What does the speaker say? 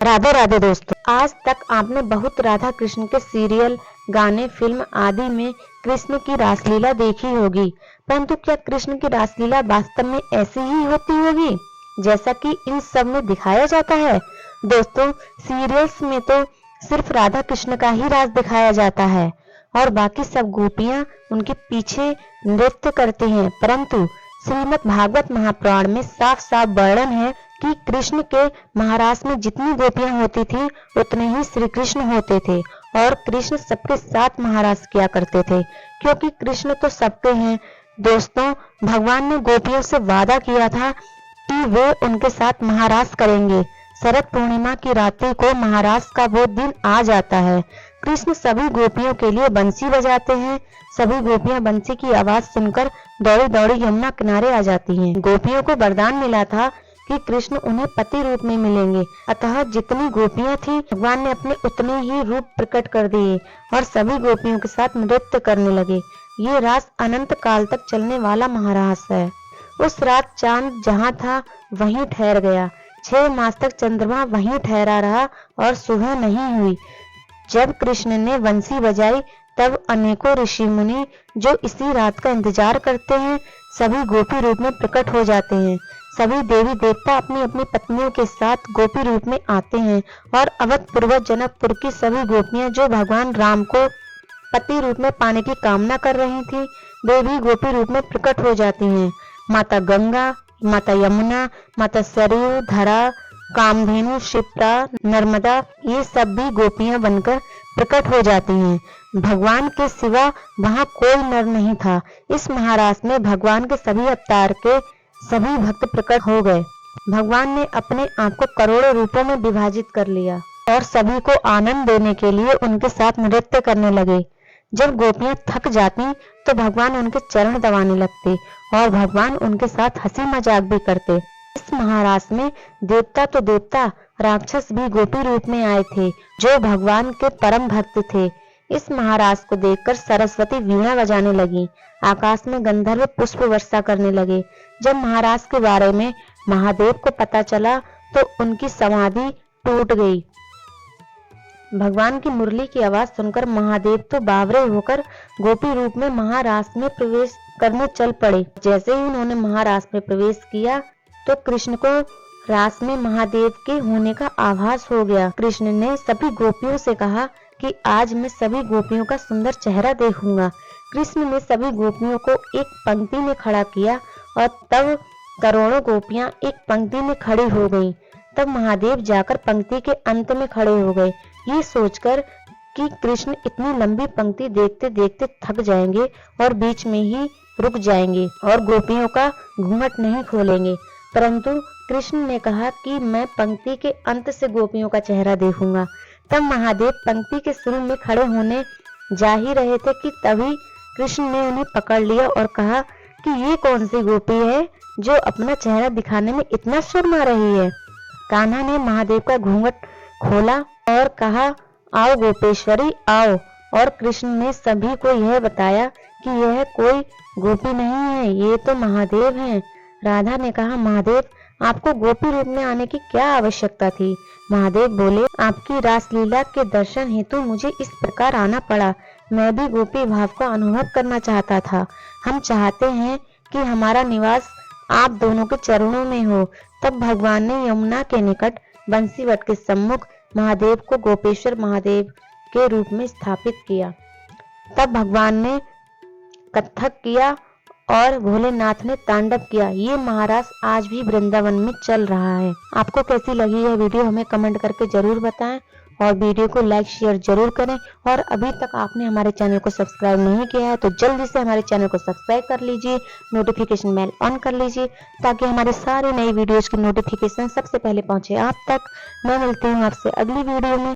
राधे राधे दोस्तों, आज तक आपने बहुत राधा कृष्ण के सीरियल, गाने, फिल्म आदि में कृष्ण की रासलीला देखी होगी, परंतु क्या कृष्ण की रासलीला वास्तव में ऐसी ही होती होगी जैसा कि इन सब में दिखाया जाता है? दोस्तों, सीरियल्स में तो सिर्फ राधा कृष्ण का ही रास दिखाया जाता है और बाकी सब गोपियां उनके पीछे नृत्य करती हैं, परंतु श्रीमद् भागवत महापुराण में साफ साफ वर्णन है कि कृष्ण के महारास में जितनी गोपियां होती थी उतने ही श्री कृष्ण होते थे और कृष्ण सबके साथ महारास किया करते थे, क्योंकि कृष्ण तो सबके हैं। दोस्तों, भगवान ने गोपियों से वादा किया था कि वे उनके साथ महारास करेंगे। शरद पूर्णिमा की रात्रि को महारास का वो दिन आ जाता है। कृष्ण सभी गोपियों के लिए बंसी बजाते हैं। सभी गोपियां बंसी की आवाज सुनकर दौड़ी दौड़ी यमुना किनारे आ जाती हैं। गोपियों को वरदान मिला था कि कृष्ण उन्हें पति रूप में मिलेंगे, अतः जितनी गोपियां थी भगवान ने अपने उतने ही रूप प्रकट कर दिए और सभी गोपियों के साथ नृत्य करने लगे। ये रास अनंत काल तक चलने वाला महारास है। उस रात चांद जहाँ था वहीं ठहर गया। 6 मास तक चंद्रमा वहीं ठहरा रहा और सुबह नहीं हुई। जब कृष्ण ने बंसी बजाई तब अनेकों ऋषि मुनि जो इसी रात का इंतजार करते हैं सभी गोपी रूप में प्रकट हो जाते हैं। सभी देवी देवता अपनी अपनी पत्नियों के साथ गोपी रूप में आते हैं और अवधपुर जनकपुर की सभी गोपियां जो भगवान राम को पति रूप में पाने की कामना कर रही थी वे भी गोपी रूप में प्रकट हो जाती हैं। माता गंगा, माता यमुना, माता सरयू, धरा, कामधेनु, शिप्रा, नर्मदा, ये सब भी गोपियां बनकर प्रकट हो जाती हैं। भगवान के सिवा वहां कोई नर नहीं था। इस महारास में भगवान के सभी अवतार के सभी भक्त प्रकट हो गए। भगवान ने अपने आप को करोड़ों रूपों में विभाजित कर लिया और सभी को आनंद देने के लिए उनके साथ नृत्य करने लगे। जब गोपियां थक जाती तो भगवान उनके चरण दबाने लगते और भगवान उनके साथ हंसी मजाक भी करते। इस महारास में देवता तो देवता, राक्षस भी गोपी रूप में आए थे जो भगवान के परम भक्त थे। इस महारास को देखकर सरस्वती वीणा बजाने लगी। आकाश में गंधर्व पुष्प वर्षा करने लगे। जब महारास के बारे में महादेव को पता चला तो उनकी समाधि टूट गई। भगवान की मुरली की आवाज सुनकर महादेव तो बावरे होकर गोपी रूप में महारास में प्रवेश करने चल पड़े। जैसे ही उन्होंने महारास में प्रवेश किया तो कृष्ण को रास में महादेव के होने का आभास हो गया। कृष्ण ने सभी गोपियों से कहा कि आज मैं सभी गोपियों का सुंदर चेहरा देखूंगा। कृष्ण ने सभी गोपियों को एक पंक्ति में खड़ा किया और तब करोड़ों गोपियां एक पंक्ति में खड़ी हो गईं। तब महादेव जाकर पंक्ति के अंत में खड़े हो गए। ये सोचकर कि कृष्ण इतनी लंबी पंक्ति देखते देखते थक जाएंगे और बीच में ही रुक जाएंगे और गोपियों का घूंघट नहीं खोलेंगे, परंतु कृष्ण ने कहा कि मैं पंक्ति के अंत से गोपियों का चेहरा देखूंगा। तब महादेव पंक्ति के शुरू में खड़े होने जा ही रहे थे कि तभी कृष्ण ने उन्हें पकड़ लिया और कहा कि ये कौन सी गोपी है जो अपना चेहरा दिखाने में इतना शर्मा रही है। कान्हा ने महादेव का घूंघट खोला और कहा, आओ गोपेश्वरी आओ। और कृष्ण ने सभी को यह बताया कि यह कोई गोपी नहीं है, ये तो महादेव हैं। राधा ने कहा, महादेव आपको गोपी रूप में आने की क्या आवश्यकता थी? महादेव बोले, आपकी रासलीला के दर्शन हेतु मुझे इस प्रकार आना पड़ा। मैं भी गोपी भाव का अनुभव करना चाहता था। हम चाहते हैं कि हमारा निवास आप दोनों के चरणों में हो। तब भगवान ने यमुना के निकट बंसीवट के सम्मुख महादेव को गोपेश्वर महादेव के रूप में स्थापित किया। तब भगवान ने कथक किया और भोलेनाथ ने तांडव किया। ये महारास आज भी वृंदावन में चल रहा है। आपको कैसी लगी यह वीडियो हमें कमेंट करके जरूर बताएं और वीडियो को लाइक शेयर जरूर करें। और अभी तक आपने हमारे चैनल को सब्सक्राइब नहीं किया है तो जल्दी से हमारे चैनल को सब्सक्राइब कर लीजिए, नोटिफिकेशन बेल ऑन कर लीजिए ताकि हमारे सारे नई वीडियोज की नोटिफिकेशन सबसे पहले पहुंचे आप तक। मैं मिलती हूँ आपसे अगली वीडियो में।